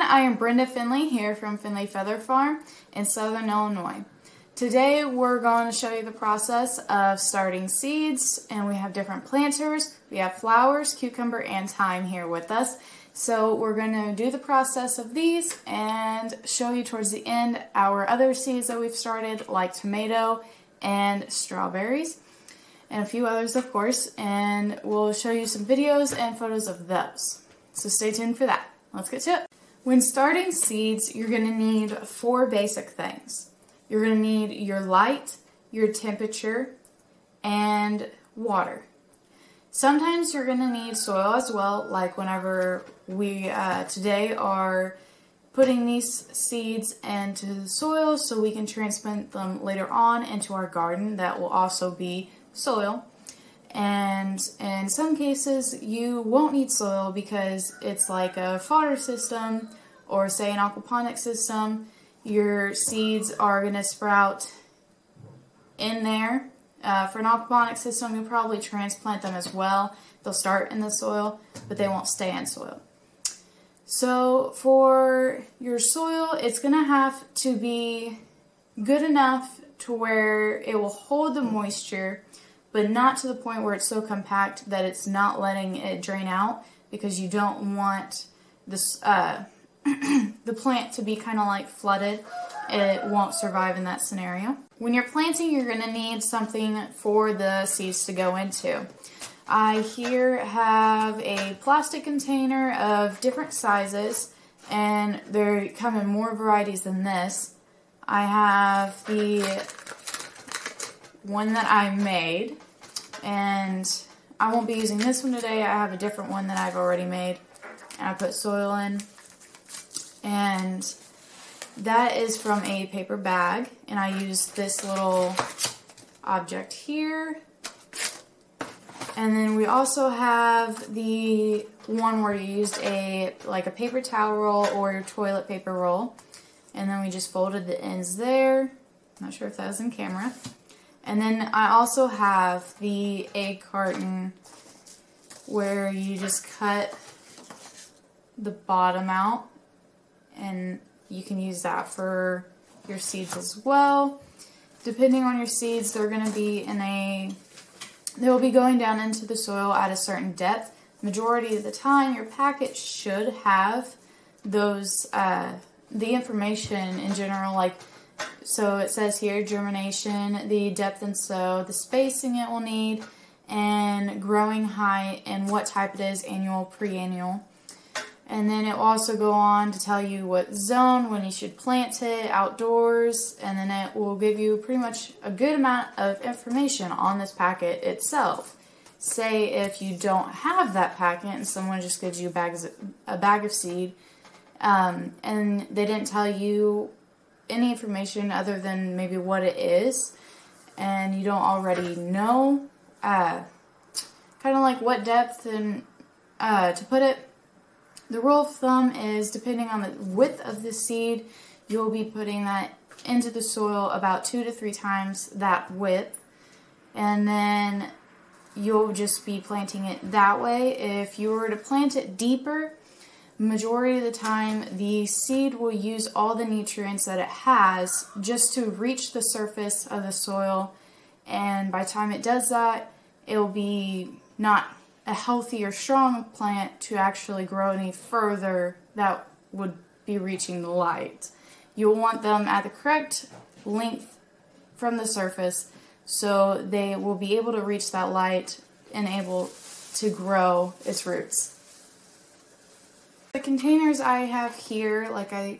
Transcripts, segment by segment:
I am Brenda Finley here from Finley Feather Farm in Southern Illinois. Today we're going to show you the process of starting seeds, and we have different planters. We have flowers, cucumber, and thyme here with us. So we're going to do the process of these and show you towards the end our other seeds that we've started, like tomato and strawberries and a few others, of course, and we'll show you some videos and photos of those. So stay tuned for that. Let's get to it. When starting seeds, you're going to need 4 basic things. You're going to need your light, your temperature, and water. Sometimes you're going to need soil as well, like whenever we today are putting these seeds into the soil so we can transplant them later on into our garden. That will also be soil. And in some cases you won't need soil because it's like a fodder system or say an aquaponic system. Your seeds are going to sprout in there. For an aquaponic system, you'll probably transplant them as well. They'll start in the soil, but they won't stay in soil. So for your soil, it's going to have to be good enough to where it will hold the moisture, but not to the point where it's so compact that it's not letting it drain out, because you don't want this the plant to be kind of like flooded. It won't survive in that scenario. When you're planting, you're going to need something for the seeds to go into. I here have a plastic container of different sizes, and they come in more varieties than this. I have the one that I made, and I won't be using this one today. I have a different one that I've already made, and I put soil in. And that is from a paper bag, and I used this little object here. And then we also have the one where you used a paper towel roll or your toilet paper roll, and then we just folded the ends there. Not sure if that was in camera. And then I also have the egg carton where you just cut the bottom out, and you can use that for your seeds as well. Depending on your seeds, they're going to be they will be going down into the soil at a certain depth. Majority of the time, your packet should have those, the information in general, so it says here, germination, the depth and sow, the spacing it will need, and growing height, and what type it is, annual, pre-annual. And then it will also go on to tell you what zone, when you should plant it, outdoors, and then it will give you pretty much a good amount of information on this packet itself. Say if you don't have that packet and someone just gives you a bag of seed, and they didn't tell you any information other than maybe what it is, and you don't already know, kind of like what depth and to put it. The rule of thumb is, depending on the width of the seed, you'll be putting that into the soil about 2 to 3 times that width, and then you'll just be planting it that way. If you were to plant it deeper, majority of the time the seed will use all the nutrients that it has just to reach the surface of the soil, and by the time it does that, it will be not a healthy or strong plant to actually grow any further that would be reaching the light. You'll want them at the correct length from the surface so they will be able to reach that light and able to grow its roots. The containers I have here, like I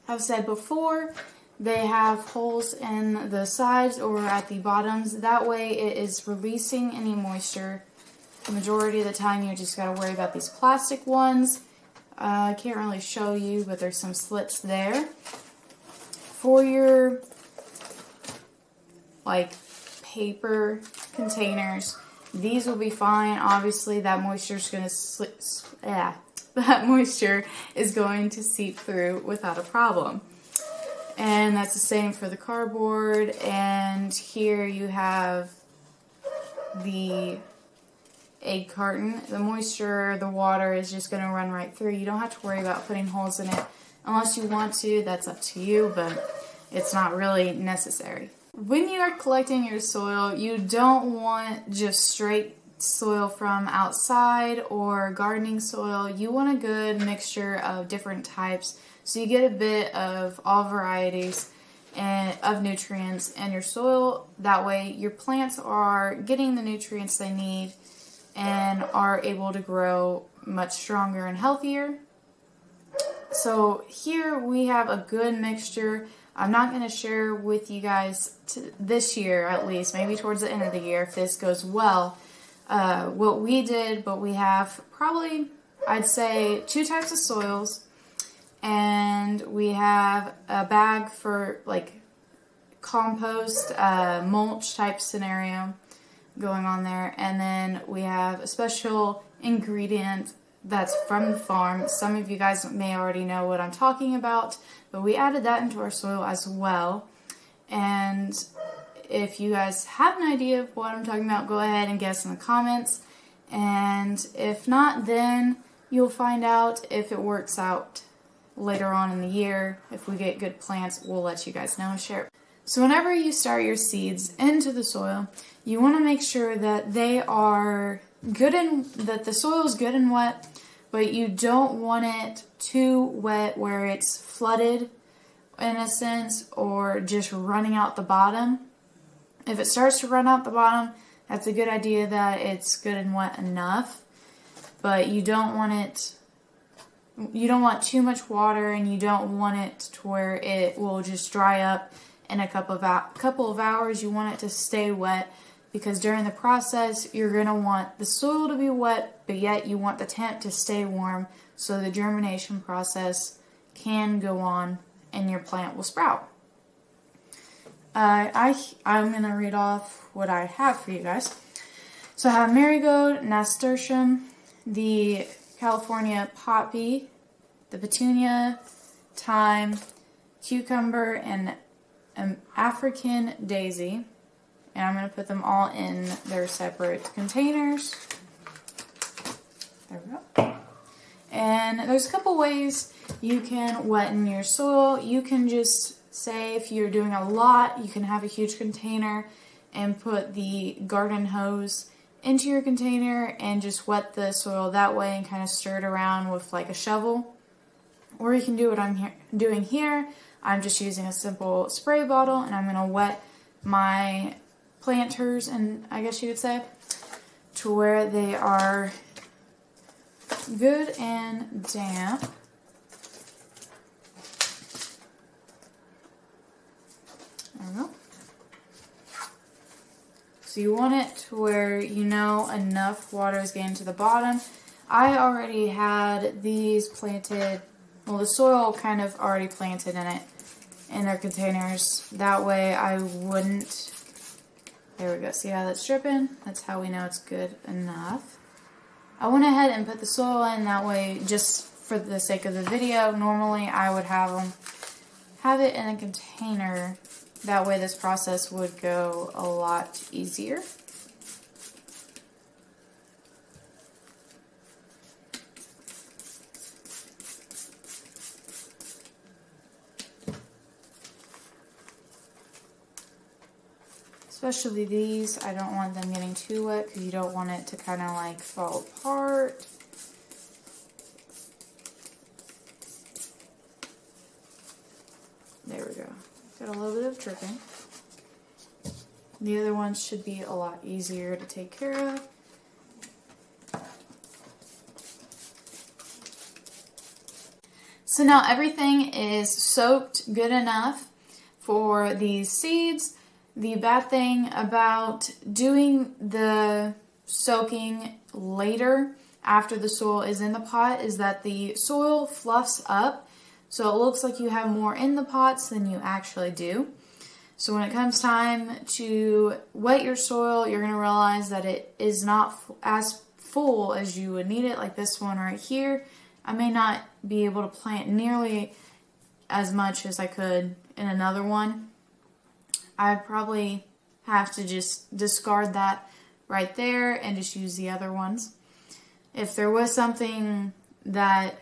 have said before, they have holes in the sides or at the bottoms. That way it is releasing any moisture. The majority of the time you just got to worry about these plastic ones. I can't really show you, but there's some slits there. For your paper containers, these will be fine. Obviously that moisture is going to seep through without a problem. And that's the same for the cardboard. And here you have the egg carton, the moisture, the water is just going to run right through. You don't have to worry about putting holes in it unless you want to. That's up to you, but it's not really necessary. When you are collecting your soil, you don't want just straight soil from outside or gardening soil. You want a good mixture of different types so you get a bit of all varieties and of nutrients in your soil. That way your plants are getting the nutrients they need and are able to grow much stronger and healthier. So here we have a good mixture. I'm not going to share with you guys this year, at least, maybe towards the end of the year if this goes well, what we did, but we have probably, I'd say, 2 types of soils, and we have a bag for like compost, mulch type scenario going on there, and then we have a special ingredient that's from the farm. Some of you guys may already know what I'm talking about, but we added that into our soil as well. And if you guys have an idea of what I'm talking about, go ahead and guess in the comments. And if not, then you'll find out if it works out later on in the year. If we get good plants, we'll let you guys know and share it. So whenever you start your seeds into the soil, you want to make sure that they are good and that the soil is good and wet, but you don't want it too wet where it's flooded in a sense or just running out the bottom. If it starts to run out the bottom, that's a good idea that it's good and wet enough, but you don't want too much water, and you don't want it to where it will just dry up in a couple of hours. You want it to stay wet, because during the process you're going to want the soil to be wet, but yet you want the temp to stay warm so the germination process can go on and your plant will sprout. I'm going to read off what I have for you guys. So I have marigold, nasturtium, the California poppy, the petunia, thyme, cucumber, and African daisy. And I'm going to put them all in their separate containers. There we go. And there's a couple ways you can wetten your soil. You can just say, if you're doing a lot, you can have a huge container and put the garden hose into your container and just wet the soil that way and kind of stir it around with like a shovel. Or you can do what I'm doing here. I'm just using a simple spray bottle, and I'm going to wet my planters, and I guess you could say, to where they are good and damp. There we go. So you want it to where you know enough water is getting to the bottom. I already had these planted, well, the soil kind of already planted in it, in their containers. That way I wouldn't, there we go, see how that's dripping? That's how we know it's good enough. I went ahead and put the soil in that way just for the sake of the video. Normally I would have it in a container. That way this process would go a lot easier. Especially these, I don't want them getting too wet because you don't want it to kind of like fall apart. There we go. Got a little bit of dripping. The other ones should be a lot easier to take care of. So now everything is soaked good enough for these seeds. The bad thing about doing the soaking later after the soil is in the pot is that the soil fluffs up, so it looks like you have more in the pots than you actually do. So when it comes time to wet your soil, you're going to realize that it is not as full as you would need it, like this one right here. I may not be able to plant nearly as much as I could in another one. I'd probably have to just discard that right there and just use the other ones. If there was something that,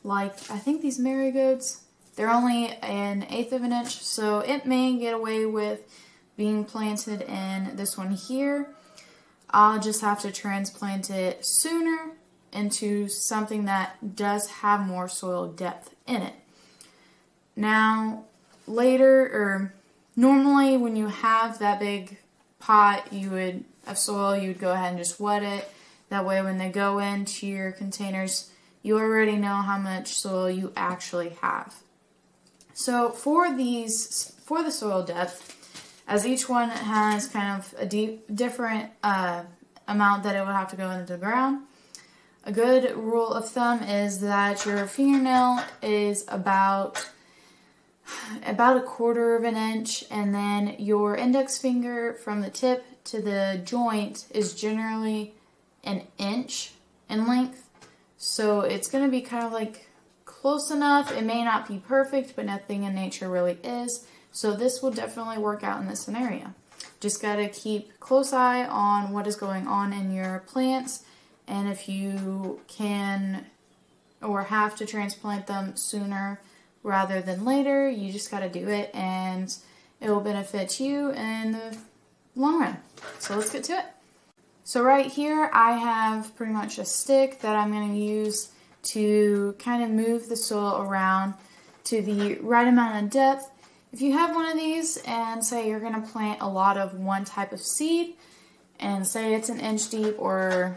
like, I think these marigolds, they're only 1/8 of an inch, so it may get away with being planted in this one here. I'll just have to transplant it sooner into something that does have more soil depth in it. Now, later, or normally when you have that big pot of soil, you would go ahead and just wet it. That way when they go into your containers, you already know how much soil you actually have. So for the soil depth, as each one has kind of a different amount that it would have to go into the ground, a good rule of thumb is that your fingernail is about 1/4 of an inch, and then your index finger from the tip to the joint is generally 1 inch in length. So it's going to be kind of like close enough. It may not be perfect, but nothing in nature really is. So this will definitely work out in this scenario. Just got to keep close eye on what is going on in your plants, and if you can or have to transplant them sooner rather than later, you just got to do it, and it will benefit you in the long run. So let's get to it. So right here I have pretty much a stick that I'm going to use to kind of move the soil around to the right amount of depth. If you have one of these and say you're going to plant a lot of one type of seed, and say it's 1 inch deep or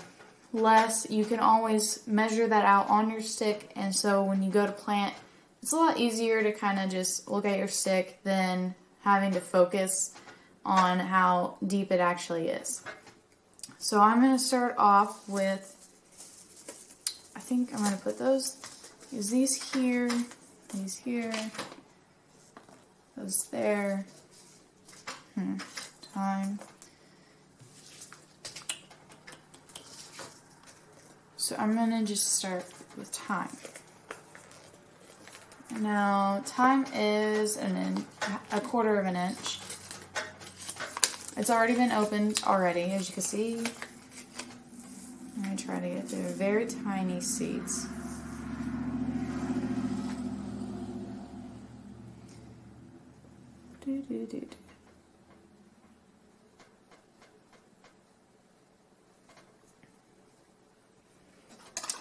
less, you can always measure that out on your stick, and so when you go to plant, it's a lot easier to kind of just look at your stick than having to focus on how deep it actually is. So I'm going to start off with, I think I'm going to put use these here, those there, time. So I'm going to just start with thyme. Now, thyme is 1/4 of an inch. It's already been opened already, as you can see. I'm going to try to get through very tiny seeds.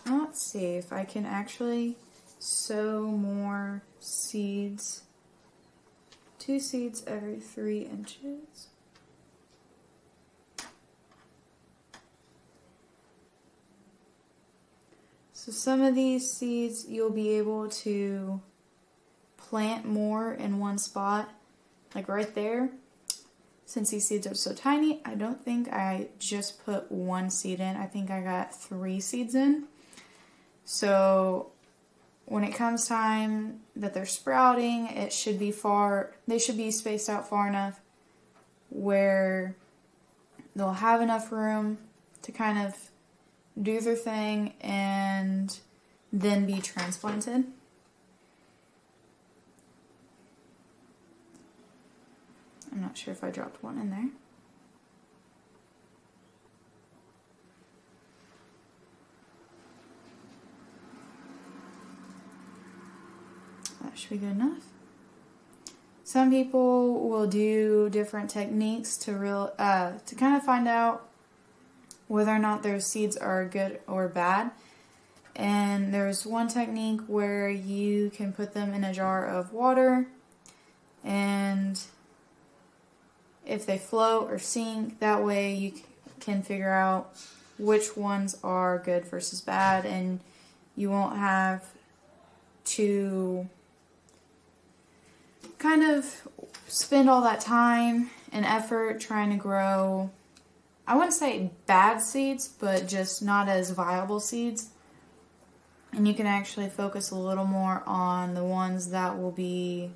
Let's see if I can actually sow more seeds. 2 seeds every 3 inches. So some of these seeds you'll be able to plant more in one spot, like right there. Since these seeds are so tiny, I don't think I just put 1 seed in. I think I got 3 seeds in. So when it comes time that they're sprouting, they should be spaced out far enough where they'll have enough room to kind of do their thing and then be transplanted. I'm not sure if I dropped one in there. That should be good enough. Some people will do different techniques to kind of find out whether or not their seeds are good or bad. And there's one technique where you can put them in a jar of water, and if they float or sink, that way you can figure out which ones are good versus bad, and you won't have to kind of spend all that time and effort trying to grow, I wouldn't say bad seeds, but just not as viable seeds. And you can actually focus a little more on the ones that will be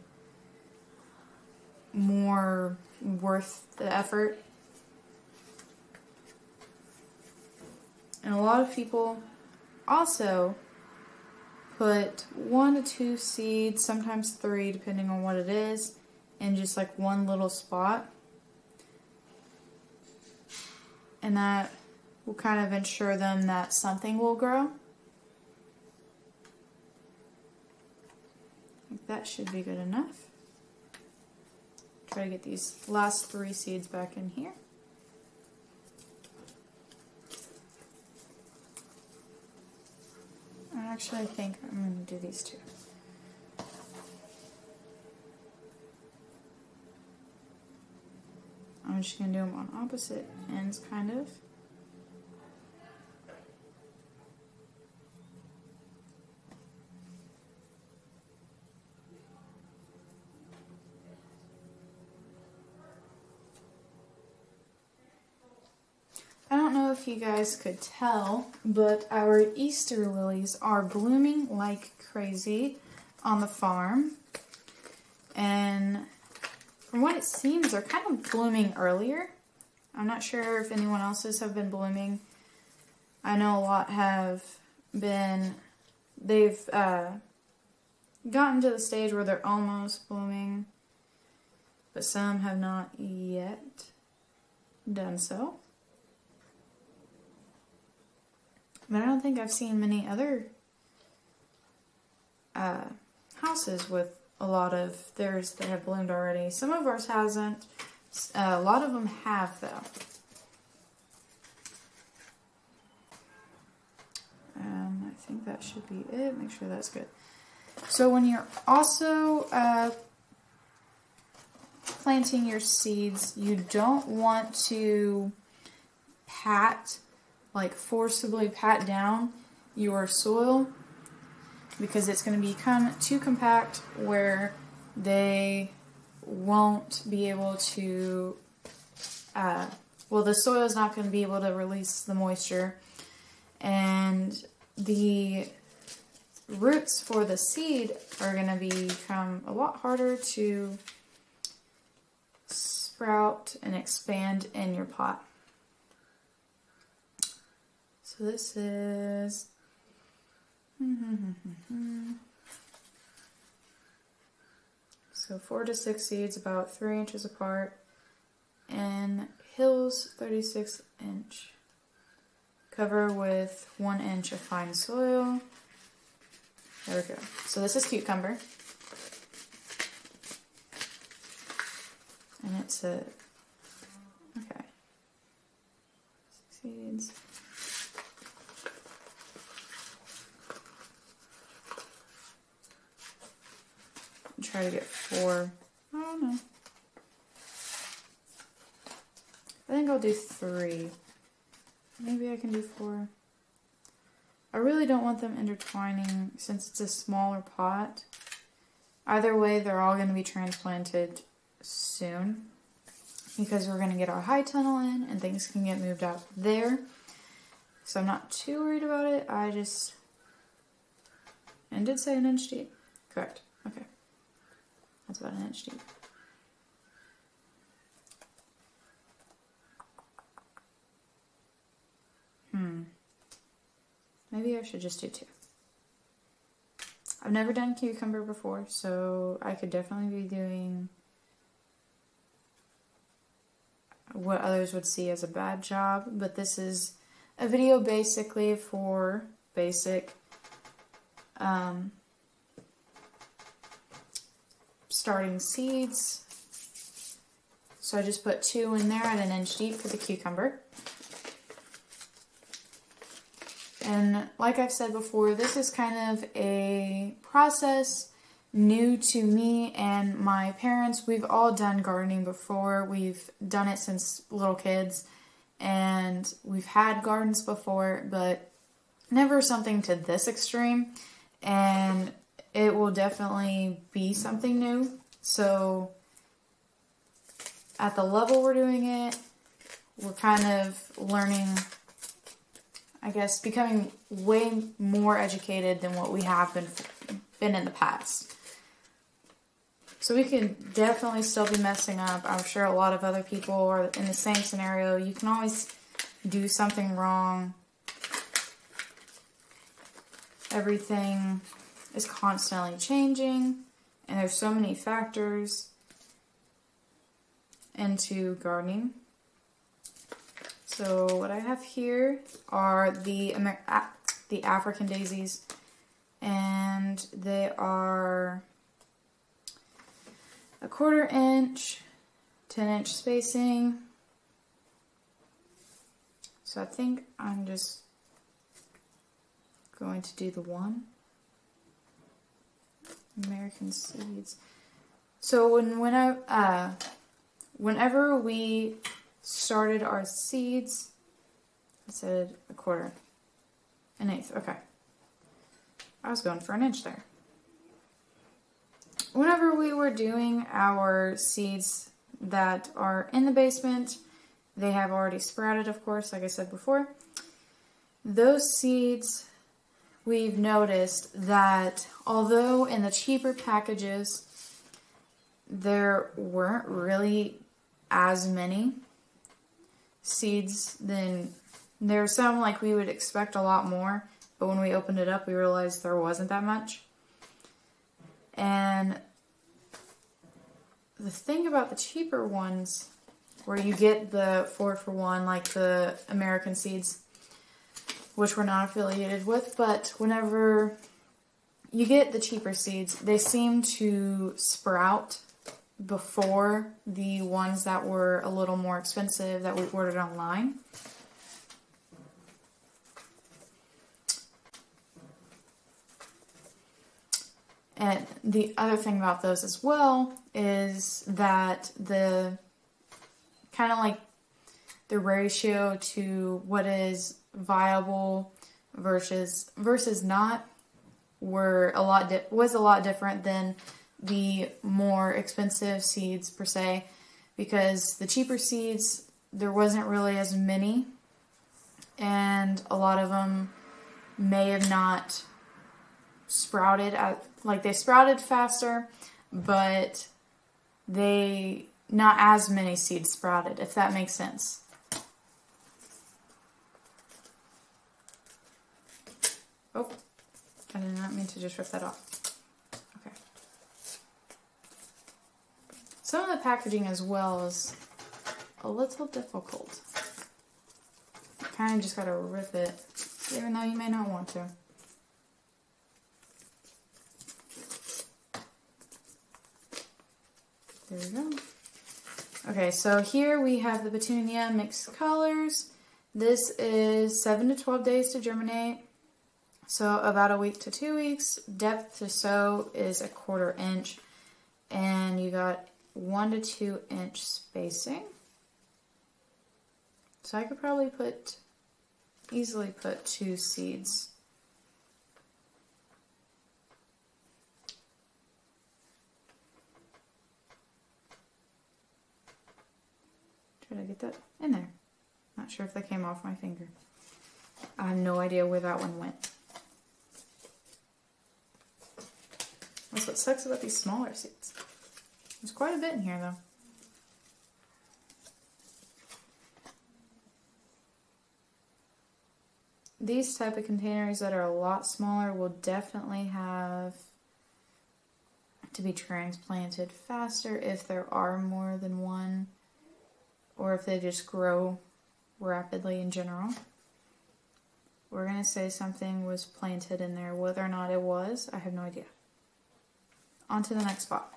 more worth the effort. And a lot of people also put 1 to 2 seeds, sometimes 3, depending on what it is, in just like one little spot. and that will kind of ensure them that something will grow. I think that should be good enough. Try to get these last 3 seeds back in here. Actually, I think I'm going to do these 2. I'm just going to do them on opposite ends, kind of. I don't know if you guys could tell, but our Easter lilies are blooming like crazy on the farm. And from what it seems, they're kind of blooming earlier. I'm not sure if anyone else's have been blooming. I know a lot have been, they've gotten to the stage where they're almost blooming, but some have not yet done so. But I don't think I've seen many other houses with a lot of theirs that have bloomed already. Some of ours hasn't. A lot of them have, though. I think that should be it. Make sure that's good. So when you're also planting your seeds, you don't want to forcibly pat down your soil, because it's going to become too compact where they won't be able to, the soil is not going to be able to release the moisture, and the roots for the seed are going to become a lot harder to sprout and expand in your pot. So this is so 4 to 6 seeds, about 3 inches apart, and hills 36 inch. Cover with 1 inch of fine soil. There we go. So this is cucumber, and it's a 6 seeds. Try to get 4. I don't know. I think I'll do 3. Maybe I can do 4. I really don't want them intertwining since it's a smaller pot. Either way, they're all going to be transplanted soon, because we're going to get our high tunnel in and things can get moved out there. So I'm not too worried about it. And did say 1 inch deep. Correct. Okay. That's about 1 inch deep. Maybe I should just do 2. I've never done cucumber before, so I could definitely be doing what others would see as a bad job, but this is a video basically for basic starting seeds. So I just put 2 in there at 1 inch deep for the cucumber. And like I've said before, this is kind of a process new to me and my parents. We've all done gardening before. We've done it since little kids, and we've had gardens before, but never something to this extreme. And it will definitely be something new. So at the level we're doing it, we're kind of learning, I guess, becoming way more educated than what we have been in the past. So we can definitely still be messing up. I'm sure a lot of other people are in the same scenario. You can always do something wrong. Everything is constantly changing, and there's so many factors into gardening. So what I have here are the African daisies, and they are 1/4 inch, 10-inch spacing. So I think I'm just going to do the one. American seeds. So whenever we started our seeds, I said 1/4, 1/8. Okay, I was going for 1 inch there. Whenever we were doing our seeds that are in the basement, they have already sprouted, of course, like I said before. Those seeds, we've noticed that although in the cheaper packages there weren't really as many seeds, then there's some like we would expect a lot more, but when we opened it up we realized there wasn't that much. And the thing about the cheaper ones, where you get the 4-for-1, like the American seeds, which we're not affiliated with, but whenever you get the cheaper seeds, they seem to sprout before the ones that were a little more expensive that we ordered online. And the other thing about those as well is that the kind of like the ratio to what is viable versus not was a lot different than the more expensive seeds per se, because the cheaper seeds there wasn't really as many, and a lot of them may have not sprouted they sprouted faster, but not as many seeds sprouted, if that makes sense. Oh, I did not mean to just rip that off. Okay. Some of the packaging as well is a little difficult. You kind of just gotta rip it, even though you may not want to. There we go. Okay, so here we have the petunia mixed colors. This is 7 to 12 days to germinate. So about a week to 2 weeks. Depth to sow is 1/4 inch. And you got 1 to 2 inch spacing. So I could probably easily put 2 seeds. Try to get that in there. Not sure if that came off my finger. I have no idea where that one went. That's what sucks about these smaller seeds. There's quite a bit in here though. These type of containers that are a lot smaller will definitely have to be transplanted faster if there are more than one, or if they just grow rapidly in general. We're going to say something was planted in there. Whether or not it was, I have no idea. On to the next spot.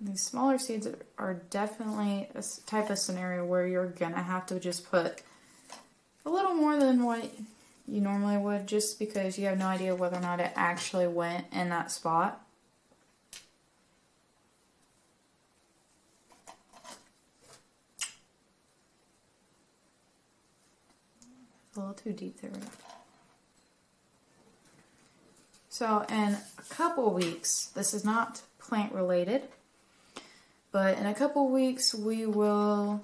These smaller seeds are definitely a type of scenario where you're going to have to just put a little more than what you normally would, just because you have no idea whether or not it actually went in that spot. A little too deep there. So in a couple weeks, this is not plant related, but in a couple weeks we will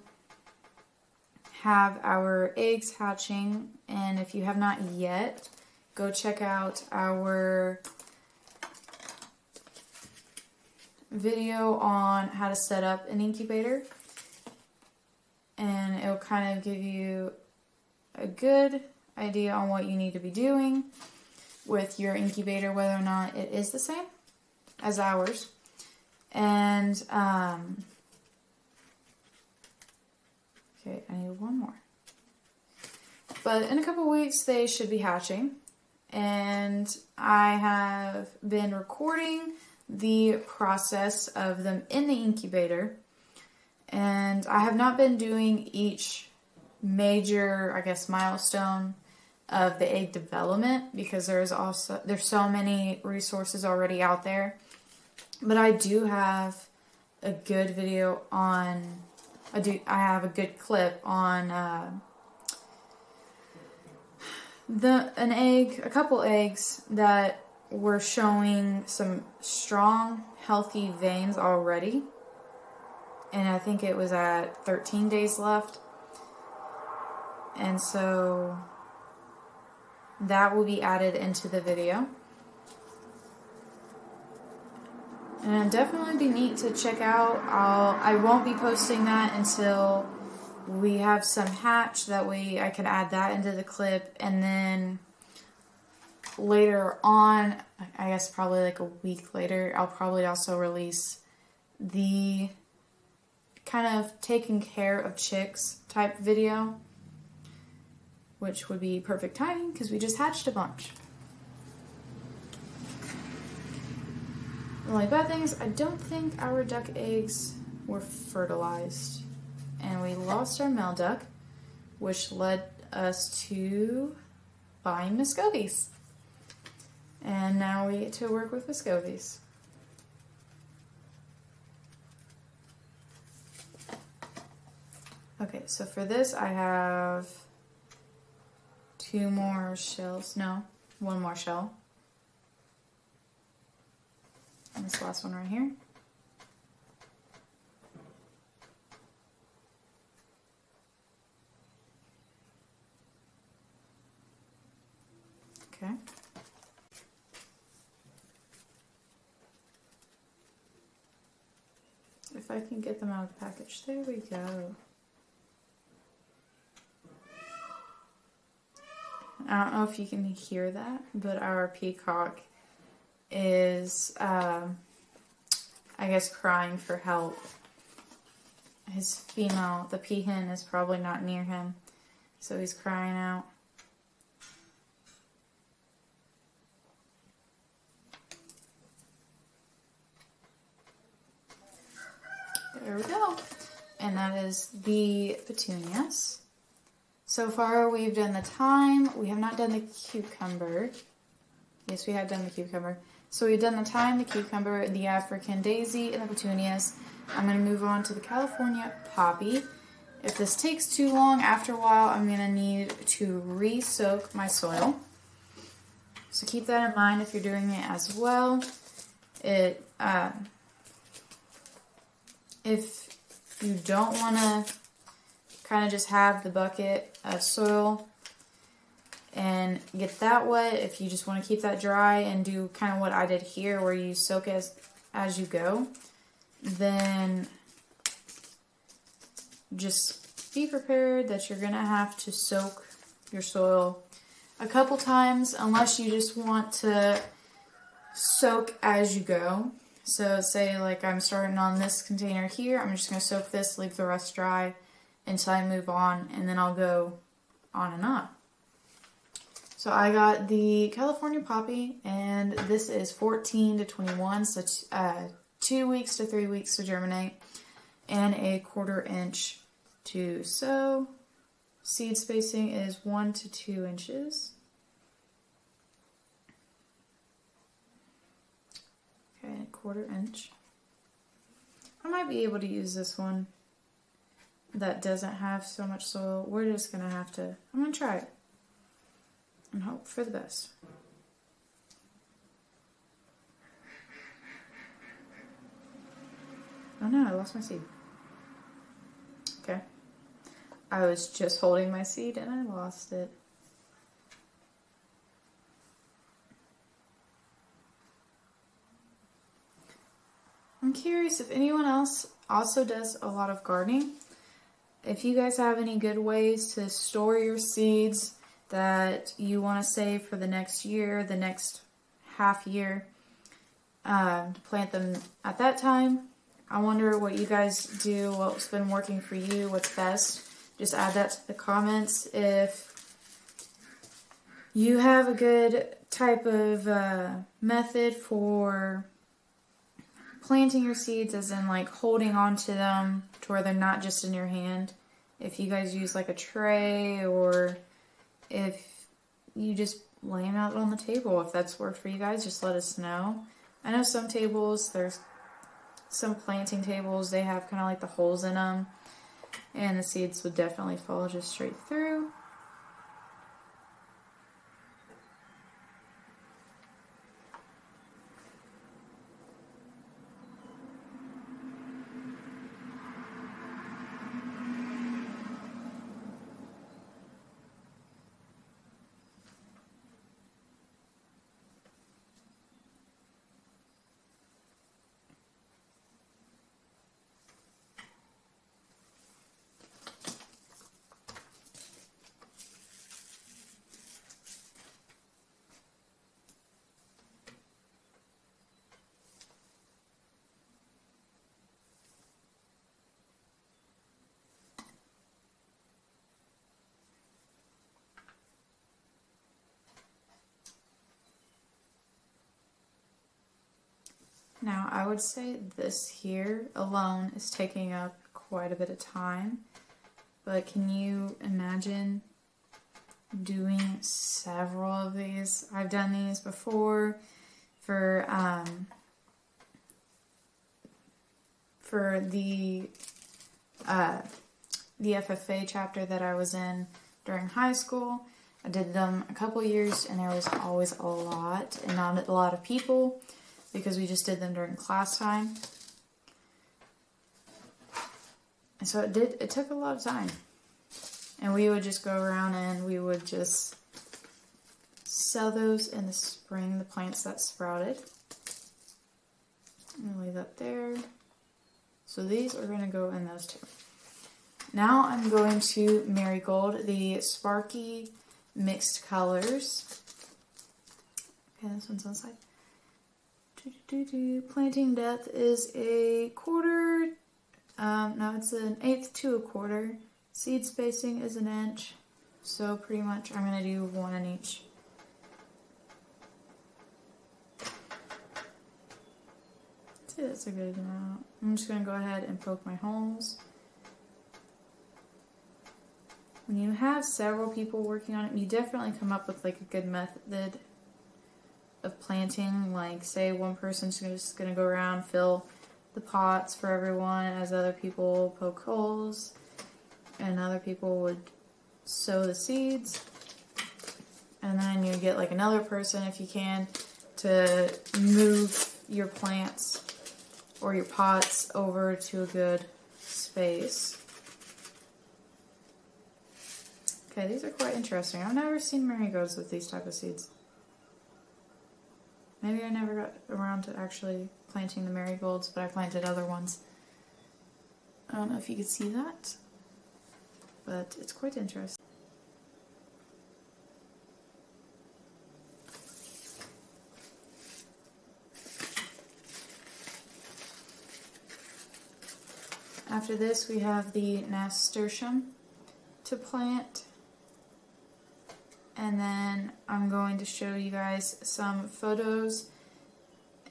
have our eggs hatching, and if you have not yet, go check out our video on how to set up an incubator, and it'll kind of give you a good idea on what you need to be doing with your incubator, whether or not it is the same as ours. And okay, I need one more. But in a couple weeks they should be hatching, and I have been recording the process of them in the incubator, and I have not been doing each major, I guess, milestone of the egg development because there's so many resources already out there. But I do have a good video on, I have a good clip on a couple eggs that were showing some strong, healthy veins already. And I think it was at 13 days left. And so that will be added into the video. And it'll definitely be neat to check out. I won't be posting that until we have some hatch. That way I can add that into the clip. And then later on, I guess probably like a week later, I'll probably also release the kind of taking care of chicks type video, which would be perfect timing because we just hatched a bunch. The only bad thing is I don't think our duck eggs were fertilized. And we lost our male duck, which led us to buying Muscovies. And now we get to work with Muscovies. Okay, so for this I have 2 more shells. No, 1 more shell. And this last one right here. Okay. If I can get them out of the package. There we go. I don't know if you can hear that, but our peacock is, I guess, crying for help. His female, the peahen, is probably not near him, so he's crying out. There we go. And that is the petunias. So far we've done the thyme. We have not done the cucumber. Yes, we have done the cucumber. So we've done the thyme, the cucumber, the African daisy, and the petunias. I'm going to move on to the California poppy. If this takes too long, after a while I'm going to need to re-soak my soil. So keep that in mind if you're doing it as well. If you don't want to kind of just have the bucket of soil and get that wet, if you just want to keep that dry and do kind of what I did here where you soak as you go, then just be prepared that you're going to have to soak your soil a couple times unless you just want to soak as you go. So say like I'm starting on this container here, I'm just going to soak this, leave the rest dry until I move on, and then I'll go on and on. So I got the California poppy, and this is 14 to 21, so 2 weeks to 3 weeks to germinate, and a 1/4 inch to sow. Seed spacing is 1 to 2 inches. Okay, 1/4 inch. I might be able to use this one that doesn't have so much soil. We're just going to have to, I'm going to try it and hope for the best. Oh no, I lost my seed. Okay. I was just holding my seed and I lost it. curious if anyone else also does a lot of gardening. If you guys have any good ways to store your seeds that you want to save for the next year, the next half year, to plant them at that time. I wonder what you guys do, what's been working for you, what's best. Just add that to the comments. If you have a good type of method for planting your seeds, as in like holding on to them to where they're not just in your hand. If you guys use like a tray, or if you just lay them out on the table, if that's worked for you guys, just let us know. I know some tables, there's some planting tables, they have kind of like the holes in them, and the seeds would definitely fall just straight through. Now, I would say this here alone is taking up quite a bit of time, but can you imagine doing several of these? I've done these before for the FFA chapter that I was in during high school. I did them a couple years, and there was always a lot, and not a lot of people, because we just did them during class time. And so it took a lot of time. And we would just go around and we would just sell those in the spring, the plants that sprouted. I'm gonna leave that there. So these are gonna go in those two. Now I'm going to Marigold, the Sparky Mixed Colors. Okay, this one's on the side. Planting depth is a quarter, no, it's an eighth to a quarter. Seed spacing is an inch, so pretty much I'm going to do one in each. I'd say that's a good amount. I'm just going to go ahead and poke my holes. When you have several people working on it, you definitely come up with like a good method of planting. Like, say one person's just going to go around, fill the pots for everyone, as other people poke holes, and other people would sow the seeds. And then you get like another person, if you can, to move your plants or your pots over to a good space. Okay, these are quite interesting. I've never seen marigolds with these type of seeds. Maybe I never got around to actually planting the marigolds, but I planted other ones. I don't know if you can see that, but it's quite interesting. After this, we have the nasturtium to plant. And then I'm going to show you guys some photos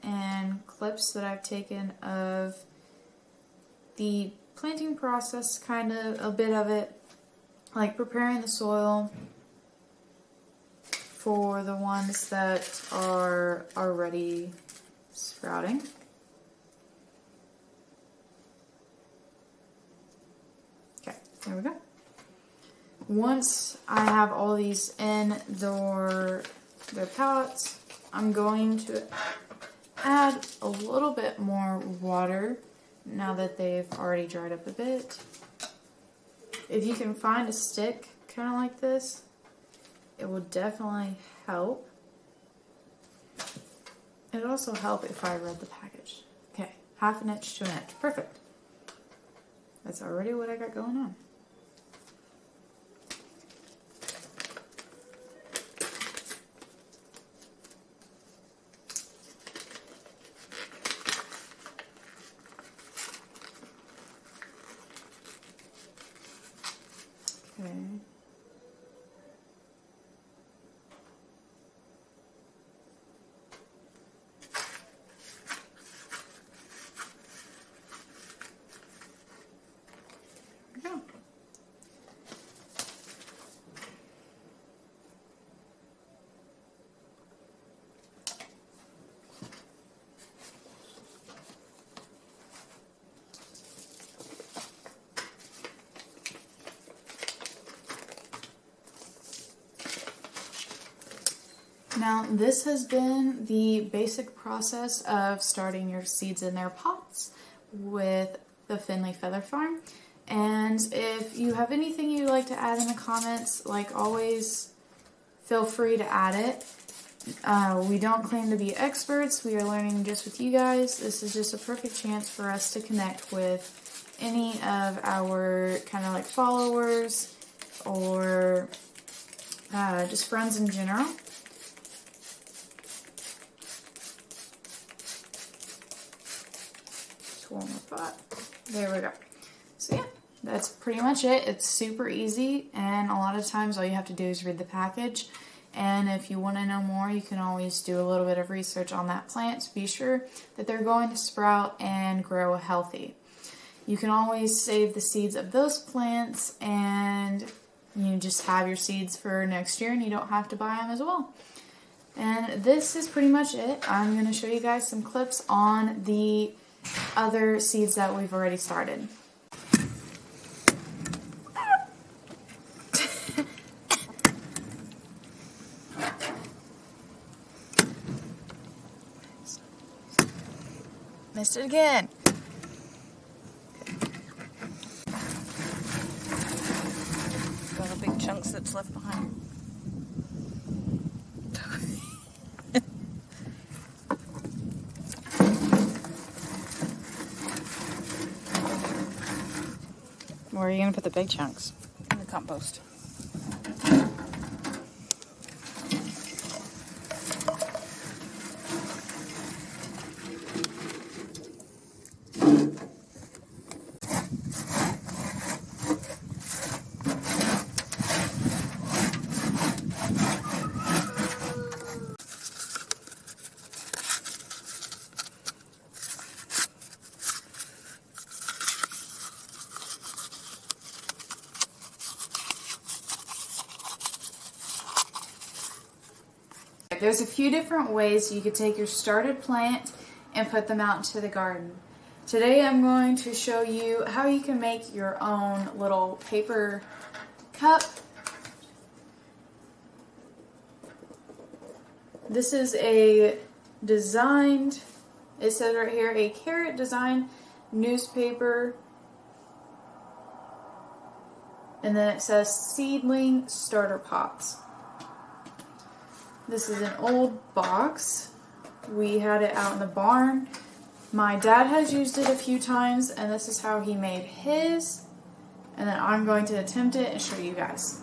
and clips that I've taken of the planting process, kind of a bit of it, like preparing the soil for the ones that are already sprouting. Okay, there we go. Once I have all these in their pots, I'm going to add a little bit more water now that they've already dried up a bit. If you can find a stick kind of like this, it will definitely help. It would also help if I read the package. Okay, 1/2 inch to 1 inch. Perfect. That's already what I got going on. Okay. There we go. Now, this has been the basic process of starting your seeds in their pots with the Finley Feather Farm. And if you have anything you'd like to add in the comments, like always, feel free to add it. We don't claim to be experts. We are learning just with you guys. This is just a perfect chance for us to connect with any of our kind of like followers or just friends in general. One more pot. There we go. So yeah, that's pretty much it. It's super easy, and a lot of times all you have to do is read the package. And if you want to know more, you can always do a little bit of research on that plant to be sure that they're going to sprout and grow healthy. You can always save the seeds of those plants, and you just have your seeds for next year, and you don't have to buy them as well. And this is pretty much it. I'm going to show you guys some clips on the other seeds that we've already started. Missed it again. Got the big chunks that's left behind. Where are you going to put the big chunks? In the compost. There's a few different ways you could take your started plant and put them out into the garden. Today I'm going to show you how you can make your own little paper cup. This is a designed, it says right here, a carrot design newspaper. And then it says Seedling starter pots. This is an old box. We had it out in the barn. My dad has used it a few times, and this is how he made his. And then I'm going to attempt it and show you guys.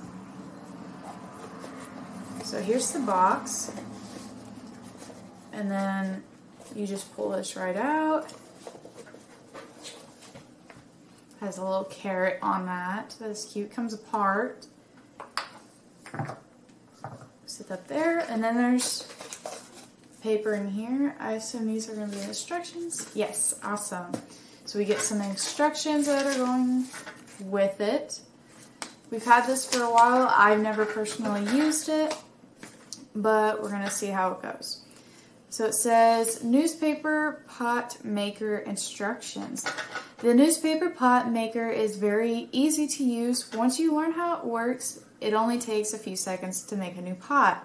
So here's the box. And then you just pull this right out. Has a little carrot on that. That's cute. Comes apart. Sit up there, and then there's paper in here. I assume these are going to be instructions. Yes, awesome. So we get some instructions that are going with it. We've had this for a while. I've never personally used it, but we're going to see how it goes. So it says newspaper pot maker instructions. The newspaper pot maker is very easy to use. Once you learn how it works, it only takes a few seconds to make a new pot.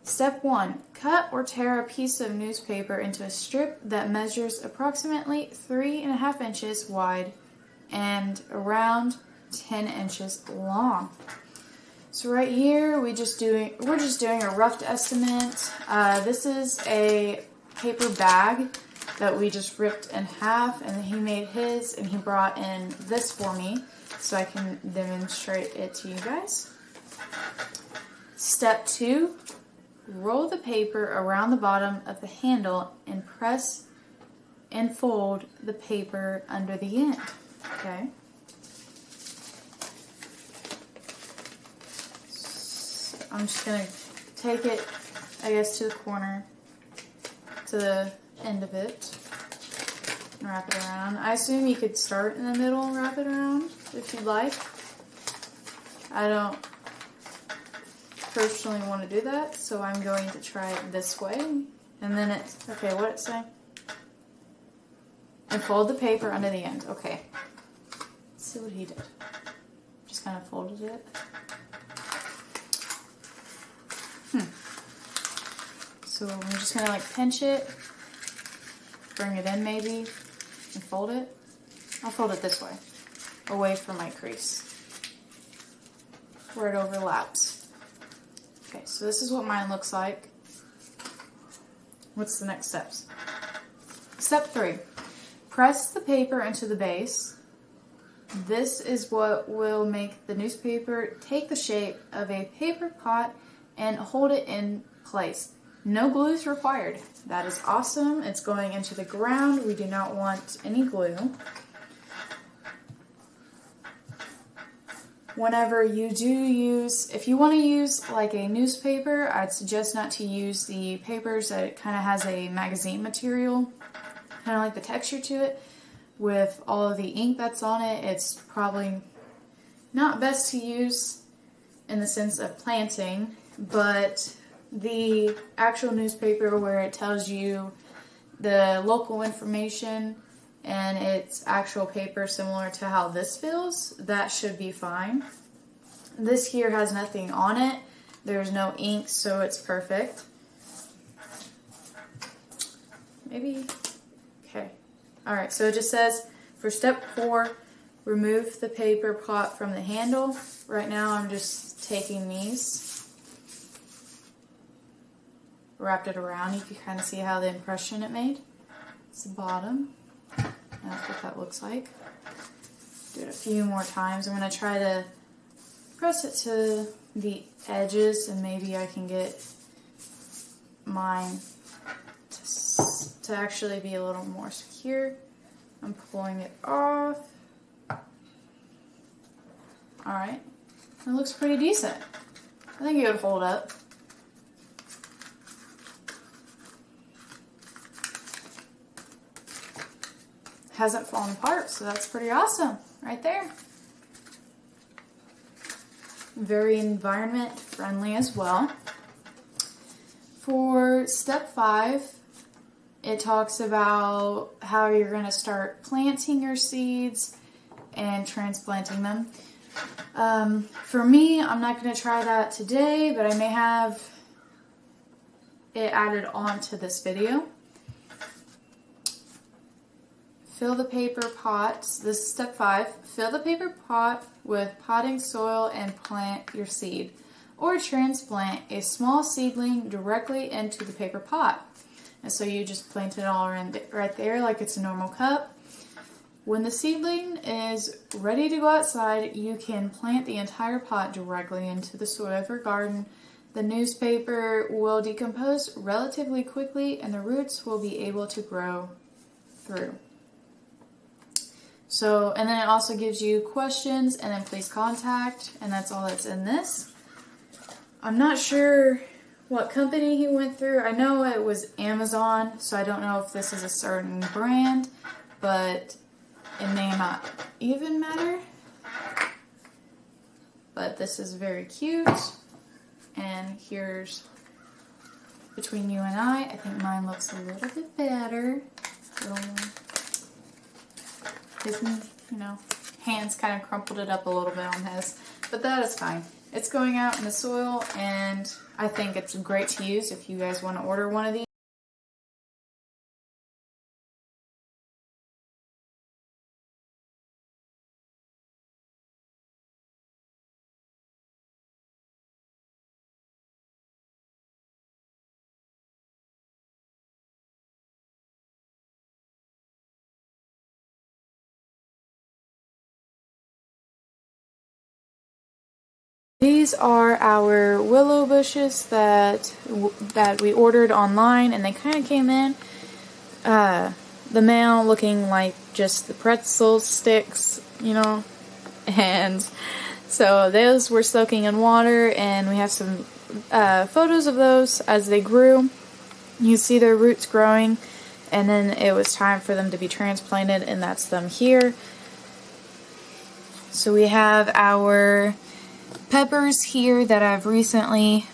Step 1. Cut or tear a piece of newspaper into a strip that measures approximately 3.5 inches wide and around 10 inches long. So right here, we're just doing a rough estimate. This is a paper bag. that we just ripped in half, and then he made his, and he brought in this for me so I can demonstrate it to you guys. Step 2, roll the paper around the bottom of the handle and press and fold the paper under the end. Okay. So I'm just going to take it, I guess, to the corner, to the end of it, and wrap it around. I assume you could start in the middle and wrap it around if you'd like. I don't personally want to do that, so I'm going to try it this way. And then it's, okay, what it's saying? And fold the paper under the end. Okay. Let's see what he did. Just kind of folded it. So I'm just going to like pinch it, bring it in maybe, and fold it. I'll fold it this way, away from my crease, where it overlaps. Okay, so this is what mine looks like. What's the next steps? Step 3, press the paper into the base. This is what will make the newspaper take the shape of a paper pot and hold it in place. No glue is required. That is awesome. It's going into the ground. We do not want any glue. Whenever you do use, if you want to use like a newspaper, I'd suggest not to use the papers that kind of has a magazine material, kind of like the texture to it. With all of the ink that's on it, it's probably not best to use in the sense of planting, but the actual newspaper where it tells you the local information and it's actual paper similar to how this feels, that should be fine. This here has nothing on it. There's no ink, so it's perfect. Maybe, okay. Alright, so it just says, for step 4, remove the paper pot from the handle. Right now I'm just taking these, wrapped it around. You can kind of see how the impression it made. It's the bottom. That's what that looks like. Do it a few more times. I'm going to try to press it to the edges, and maybe I can get mine to actually be a little more secure. I'm pulling it off. Alright. It looks pretty decent. I think it would hold up. Hasn't fallen apart, so that's pretty awesome right there. Very environment friendly as well. For step 5, it talks about how you're going to start planting your seeds and transplanting them. For me, I'm not going to try that today, but I may have it added on to this video. Fill the paper pots, this is step 5, fill the paper pot with potting soil and plant your seed, or transplant a small seedling directly into the paper pot. And so you just plant it all around right there like it's a normal cup. When the seedling is ready to go outside, you can plant the entire pot directly into the soil of your garden. The newspaper will decompose relatively quickly and the roots will be able to grow through. So, and then it also gives you questions and then please contact, and that's all that's in this. I'm not sure what company he went through. I know it was Amazon, so I don't know if this is a certain brand, but it may not even matter. But this is very cute, and here's, between you and I think mine looks a little bit better. A little more. His, you know, hands kind of crumpled it up a little bit on his, but that is fine. It's going out in the soil, and I think it's great to use if you guys want to order one of these. These are our willow bushes that we ordered online, and they kind of came in the mail looking like just the pretzel sticks, you know, and so those were soaking in water, and we have some photos of those as they grew. You see their roots growing, and then it was time for them to be transplanted, and that's them here. So we have our peppers here that I've recently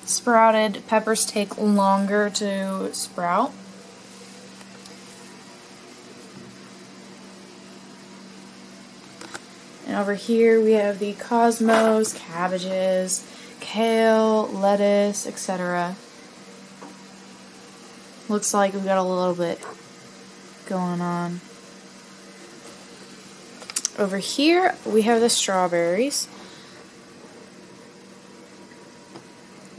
sprouted. Peppers take longer to sprout. And over here we have the cosmos, cabbages, kale, lettuce, etc. Looks like we've got a little bit going on. Over here we have the strawberries.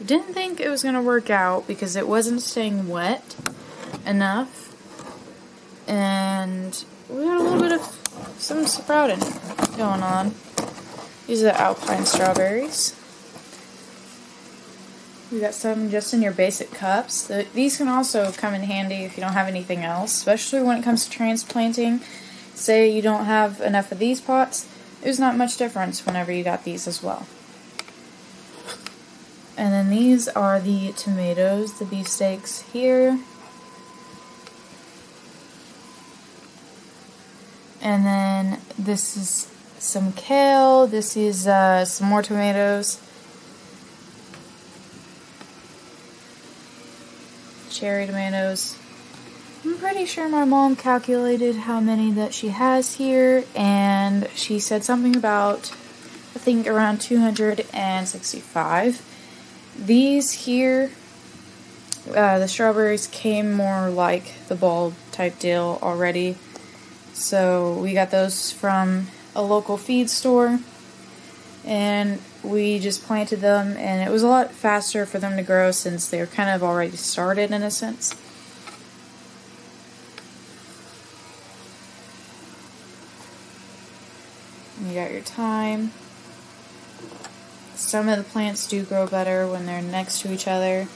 Didn't think it was going to work out because it wasn't staying wet enough. And we got a little bit of some sprouting going on. These are the Alpine Strawberries. We got some just in your basic cups. These can also come in handy if you don't have anything else, especially when it comes to transplanting. Say you don't have enough of these pots, there's not much difference whenever you got these as well. And then these are the tomatoes, the beefsteaks here. And then this is some kale, this is some more tomatoes. Cherry tomatoes. I'm pretty sure my mom calculated how many that she has here, and she said something about, I think, around 265. These here, the strawberries came more like the bulb type deal already, so we got those from a local feed store, and we just planted them, and it was a lot faster for them to grow since they're kind of already started in a sense. You got your thyme. Some of the plants do grow better when they're next to each other.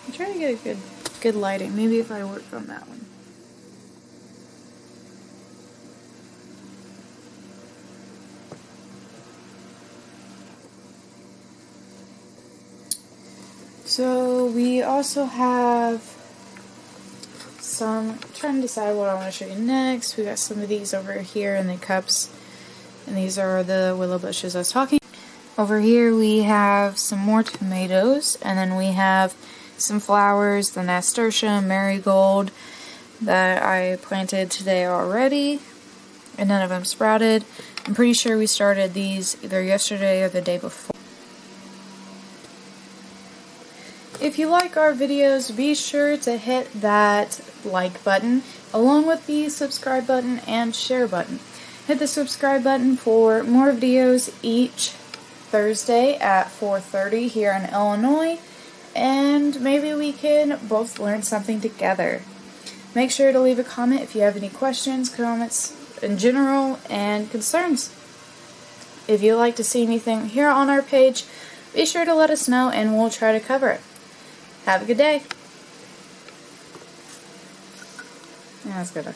I'm trying to get a good lighting. Maybe if I work on that one. So we also have some, I'm trying to decide what I want to show you next. We got some of these over here in the cups, and these are the willow bushes I was talking. Over here we have some more tomatoes, and then we have some flowers, the nasturtium, marigold, that I planted today already, and none of them sprouted. I'm pretty sure we started these either yesterday or the day before. If you like our videos, be sure to hit that like button, along with the subscribe button and share button. Hit the subscribe button for more videos each Thursday at 4:30 here in Illinois, and maybe we can both learn something together. Make sure to leave a comment if you have any questions, comments in general, and concerns. If you'd like to see anything here on our page, be sure to let us know and we'll try to cover it. Have a good day. Yeah, that's good.